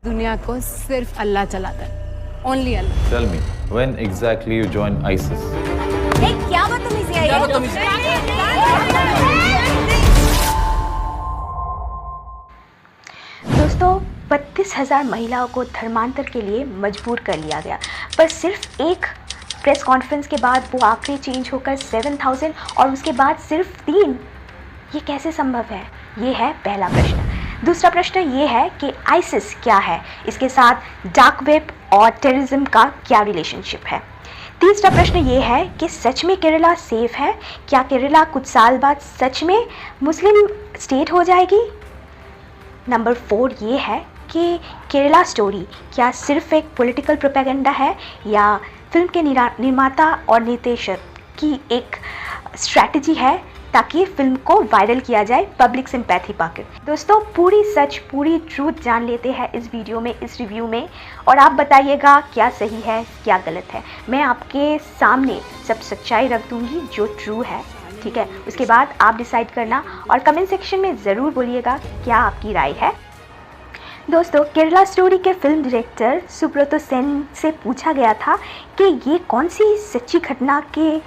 दुनिया को सिर्फ अल्लाह चलाता है, only Allah. Tell me, when exactly you joined ISIS? क्या बदतमीजी है दोस्तों, 32,000 महिलाओं को धर्मांतर के लिए मजबूर कर लिया गया, पर सिर्फ एक प्रेस कॉन्फ्रेंस के बाद वो आंकड़े चेंज होकर 7,000 और उसके बाद सिर्फ 3। ये कैसे संभव है? ये है पहला प्रश्न। दूसरा प्रश्न ये है कि आईसिस क्या है, इसके साथ डार्क वेब और टेररिज्म का क्या रिलेशनशिप है। तीसरा प्रश्न ये है कि सच में केरला सेफ है? क्या केरला कुछ साल बाद सच में मुस्लिम स्टेट हो जाएगी? नंबर 4 ये है कि केरला स्टोरी क्या सिर्फ एक पॉलिटिकल प्रोपेगेंडा है या फिल्म के निर्माता और निर्देशक की एक स्ट्रैटेजी है ताकि फिल्म को वायरल किया जाए पब्लिक सिंपैथी पाकर। दोस्तों, पूरी सच पूरी ट्रूथ जान लेते हैं इस वीडियो में, इस रिव्यू में, और आप बताइएगा क्या सही है क्या गलत है। मैं आपके सामने सब सच्चाई रख दूंगी जो ट्रू है, ठीक है? उसके बाद आप डिसाइड करना और कमेंट सेक्शन में ज़रूर बोलिएगा क्या आपकी राय है। दोस्तों, केरला स्टोरी के फिल्म डायरेक्टर सुब्रतो सेन से पूछा गया था कि ये कौन सी सच्ची घटना के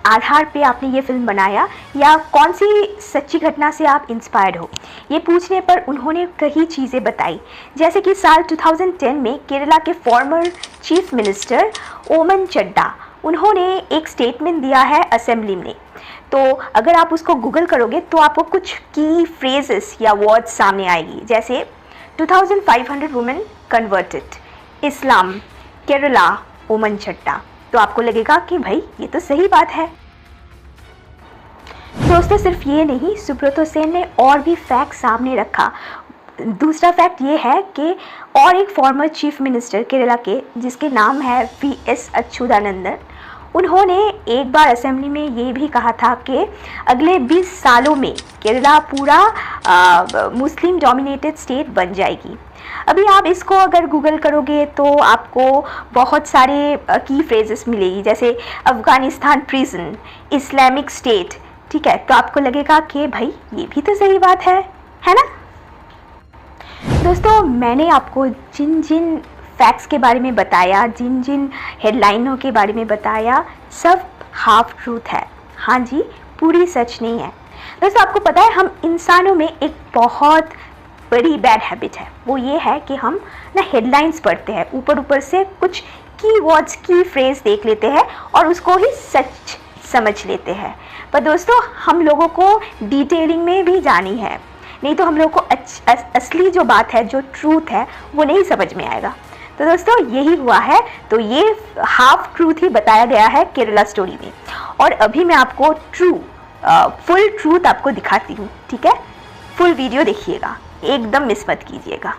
आधार पे आपने ये फिल्म बनाया या कौन सी सच्ची घटना से आप इंस्पायर्ड हो। ये पूछने पर उन्होंने कई चीज़ें बताई, जैसे कि साल 2010 में केरला के फॉर्मर चीफ मिनिस्टर ओमन चड्डा, उन्होंने एक स्टेटमेंट दिया है असेंबली में। तो अगर आप उसको गूगल करोगे तो आपको कुछ की फ्रेजेस या वर्ड्स सामने आएगी, जैसे 2500 वुमेन कन्वर्टेड, इस्लाम, केरला, ओमन चड्डा। तो आपको लगेगा कि भाई ये तो सही बात है। दोस्तों, सिर्फ ये नहीं, सुब्रतो सेन ने और भी फैक्ट सामने रखा। दूसरा फैक्ट ये है कि और एक फॉर्मर चीफ मिनिस्टर केरला के, जिसके नाम है वीएस अच्युतानंदन, उन्होंने एक बार असेंबली में ये भी कहा था कि अगले 20 सालों में केरला पूरा मुस्लिम डोमिनेटेड स्टेट बन जाएगी। अभी आप इसको अगर गूगल करोगे तो आपको बहुत सारे की फ्रेजेस मिलेगी, जैसे अफ़गानिस्तान प्रिजन, इस्लामिक स्टेट, ठीक है? तो आपको लगेगा कि भाई ये भी तो सही बात है ना? दोस्तों, मैंने आपको जिन जिन फैक्ट्स के बारे में बताया, जिन जिन हेडलाइनों के बारे में बताया, सब हाफ ट्रूथ है। हाँ जी, पूरी सच नहीं है। दोस्तों, आपको पता है हम इंसानों में एक बहुत बड़ी बैड हैबिट है, वो ये है कि हम ना हेडलाइंस पढ़ते हैं, ऊपर ऊपर से कुछ की वर्ड्स की फ्रेज देख लेते हैं और उसको ही सच समझ लेते हैं। पर दोस्तों, हम लोगों को डिटेलिंग में भी जानी है, नहीं तो हम लोगों को असली जो बात है, जो ट्रूथ है, वो नहीं समझ में आएगा। तो दोस्तों, यही हुआ है। तो ये हाफ ट्रूथ ही बताया गया है केरला स्टोरी में, और अभी मैं आपको फुल ट्रूथ आपको दिखाती हूँ, ठीक है? फुल वीडियो देखिएगा, एकदम मिस मत कीजिएगा।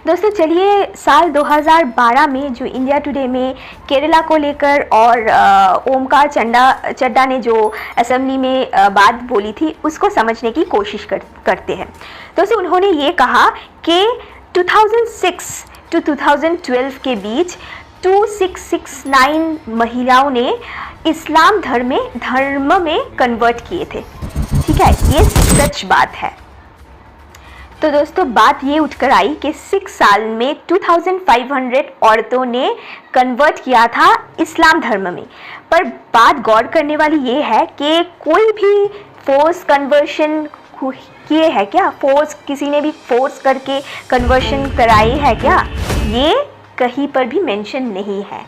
दोस्तों, चलिए, साल 2012 में जो इंडिया टुडे में केरला को लेकर और ओमकार चड्डा ने जो असेंबली में बात बोली थी, उसको समझने की कोशिश करते हैं। दोस्तों, उन्होंने ये कहा कि 2006 to 2012 के बीच 2669 महिलाओं ने इस्लाम धर्म में कन्वर्ट किए थे, ठीक है? ये सच बात है। तो दोस्तों, बात ये उठकर आई कि 6 साल में 2500 औरतों ने कन्वर्ट किया था इस्लाम धर्म में। पर बात गौर करने वाली ये है कि कोई भी फोर्स कन्वर्शन किए है क्या? किसी ने भी फोर्स करके कन्वर्शन कराई है क्या? ये कहीं पर भी मेंशन नहीं है।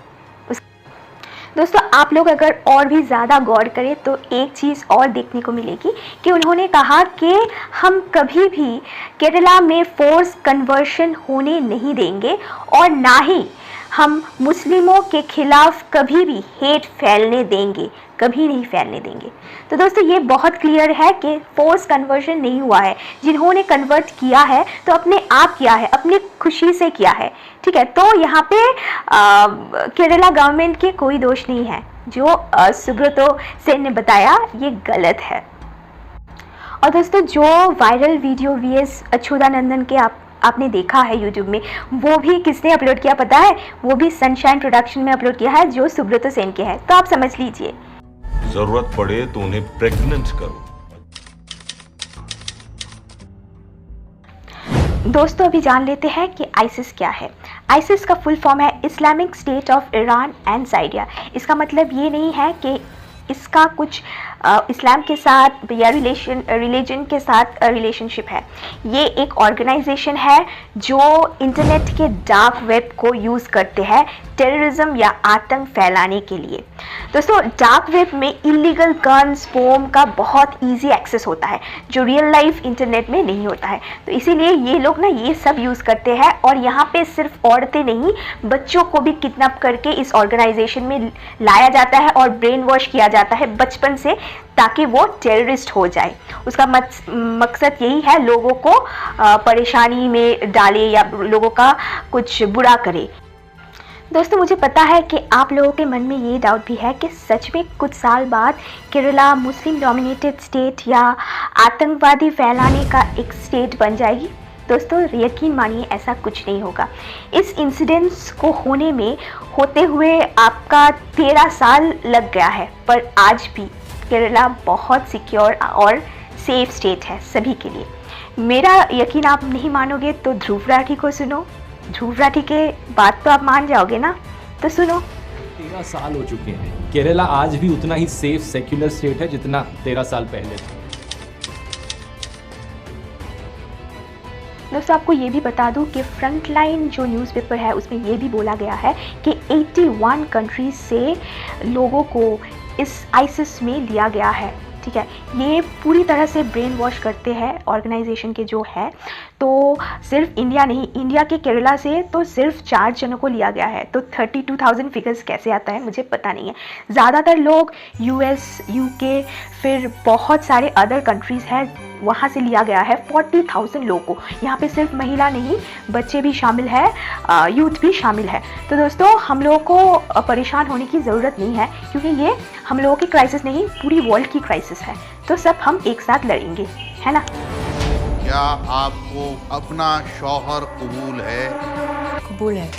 दोस्तों, आप लोग अगर और भी ज़्यादा गौर करें तो एक चीज़ और देखने को मिलेगी कि उन्होंने कहा कि हम कभी भी केरला में फोर्स कन्वर्शन होने नहीं देंगे और ना ही हम मुस्लिमों के खिलाफ कभी भी हेट फैलने देंगे, कभी नहीं फैलने देंगे। तो दोस्तों, ये बहुत क्लियर है कि फोर्स कन्वर्शन नहीं हुआ है। जिन्होंने कन्वर्ट किया है तो अपने आप किया है, अपनी खुशी से किया है, ठीक है? तो यहाँ पे केरला गवर्नमेंट के कोई दोष नहीं है। जो सुब्रतो सेन ने बताया ये गलत है। और दोस्तों, जो वायरल वीडियो वीएस अच्युतानंदन के आपने देखा है यूट्यूब में, वो भी किसने अपलोड किया पता है? वो भी सनशाइन प्रोडक्शन में अपलोड किया है, जो सुब्रतो सेन के है। तो आप समझ लीजिए, जरूरत पड़े तो उन्हें प्रेग्नेंट करो। दोस्तों अभी जान लेते हैं कि आईसिस क्या है। आईसिस का फुल फॉर्म है Islamic state of Iran and Syria. इसका मतलब ये नहीं है कि इसका कुछ इस्लाम के साथ या रिलीजन के साथ रिलेशनशिप है। ये एक ऑर्गेनाइजेशन है जो इंटरनेट के डार्क वेब को यूज़ करते हैं टेररिज्म या आतंक फैलाने के लिए। दोस्तों डार्क वेब में इलीगल गन्स पोम का बहुत इजी एक्सेस होता है जो रियल लाइफ इंटरनेट में नहीं होता है। तो इसीलिए ये लोग ना ये सब यूज़ करते हैं और यहाँ पे सिर्फ औरतें नहीं बच्चों को भी किडनैप करके इस ऑर्गेनाइजेशन में लाया जाता है और ब्रेन वॉश किया जाता है बचपन से, ताकि वो टेररिस्ट हो जाए। उसका मकसद यही है लोगों को परेशानी में डाले या लोगों का कुछ बुरा करे। दोस्तों मुझे पता है कि आप लोगों के मन में ये डाउट भी है कि सच में कुछ साल बाद केरला मुस्लिम डोमिनेटेड स्टेट या आतंकवादी फैलाने का एक स्टेट बन जाएगी। दोस्तों यकीन मानिए ऐसा कुछ नहीं होगा। इस इंसिडेंट्स को होते हुए आपका 13 साल लग गया है, पर आज भी केरला बहुत सिक्योर और सेफ स्टेट है सभी के लिए। मेरा यकीन आप नहीं मानोगे तो ध्रुव राठी को सुनो। ध्रुव राठी के बात तो आप मान जाओगे ना, तो सुनो। 13 साल हो चुके हैं, केरला आज भी उतना ही सेफ सेक्युलर स्टेट है जितना 13 साल पहले था। दोस्तों आपको ये भी बता दूं कि फ्रंटलाइन जो न्यूज़पेपर है उसमें ये भी बोला गया है कि 81 कंट्रीज से लोगों को इस आईसिस में लिया गया है। ठीक है, ये पूरी तरह से ब्रेन वॉश करते हैं ऑर्गेनाइजेशन के जो है। तो सिर्फ इंडिया नहीं, इंडिया के केरला से तो सिर्फ 4 जनों को लिया गया है। तो 32,000 फिगर्स कैसे आता है मुझे पता नहीं है। ज़्यादातर लोग यूएस, यूके, फिर बहुत सारे अदर कंट्रीज़ हैं वहाँ से लिया गया है 40,000 लोगों को। यहाँ पे सिर्फ महिला नहीं बच्चे भी शामिल है, यूथ भी शामिल है। तो दोस्तों हम लोगों को परेशान होने की ज़रूरत नहीं है, क्योंकि ये हम लोगों की क्राइसिस नहीं पूरी वर्ल्ड की क्राइसिस है। तो सब हम एक साथ लड़ेंगे, है ना। क्या आपको अपना शौहर कबूल है? कबूल है।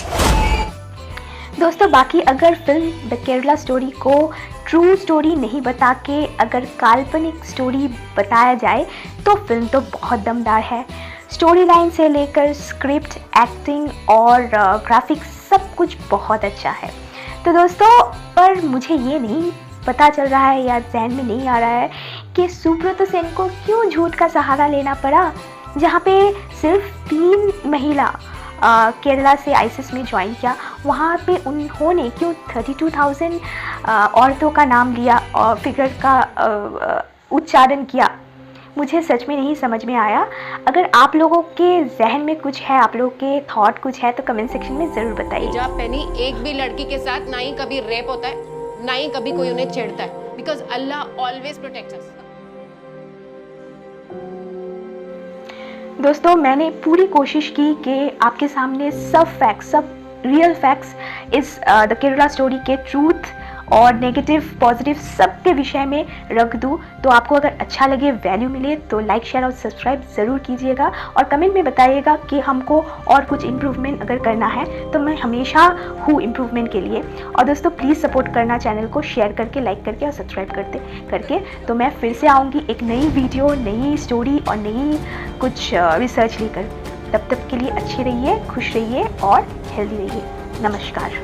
दोस्तों बाकी अगर फिल्म द केरला स्टोरी को ट्रू स्टोरी नहीं बता के अगर काल्पनिक स्टोरी बताया जाए तो फिल्म तो बहुत दमदार है। स्टोरी लाइन से लेकर स्क्रिप्ट, एक्टिंग और ग्राफिक्स सब कुछ बहुत अच्छा है। तो दोस्तों पर मुझे ये नहीं पता चल रहा है या जहन में नहीं आ रहा है कि सुब्रतो सेन को क्यों झूठ का सहारा लेना पड़ा, जहाँ पे सिर्फ 3 महिला केरला से आईसिस में ज्वाइन किया। वहाँ पे उन्होंने क्यों 32,000 औरतों का नाम लिया और फिगर का उच्चारण किया, मुझे सच में नहीं समझ में आया। अगर आप लोगों के जहन में कुछ है, आप लोगों के थॉट कुछ है तो कमेंट सेक्शन में ज़रूर बताइए। हिजाब पहनी एक भी लड़की के साथ ना ही कभी रेप होता है, ना ही कभी कोई उन्हें छेड़ता है, because Allah always protects us. दोस्तों मैंने पूरी कोशिश की कि आपके सामने सब फैक्ट्स, सब रियल फैक्ट्स इस द केरला स्टोरी के ट्रूथ और नेगेटिव पॉजिटिव सब के विषय में रख दूँ। तो आपको अगर अच्छा लगे, वैल्यू मिले तो लाइक, शेयर और सब्सक्राइब ज़रूर कीजिएगा और कमेंट में बताइएगा कि हमको और कुछ इम्प्रूवमेंट अगर करना है तो मैं हमेशा हूँ इम्प्रूवमेंट के लिए। और दोस्तों प्लीज़ सपोर्ट करना चैनल को, शेयर करके, लाइक करके और सब्सक्राइब करके। तो मैं फिर से आऊँगी एक नई वीडियो, नई स्टोरी और नई कुछ रिसर्च लेकर। तब तक के लिए अच्छे रहिए, खुश रहिए और हेल्दी रहिए। नमस्कार।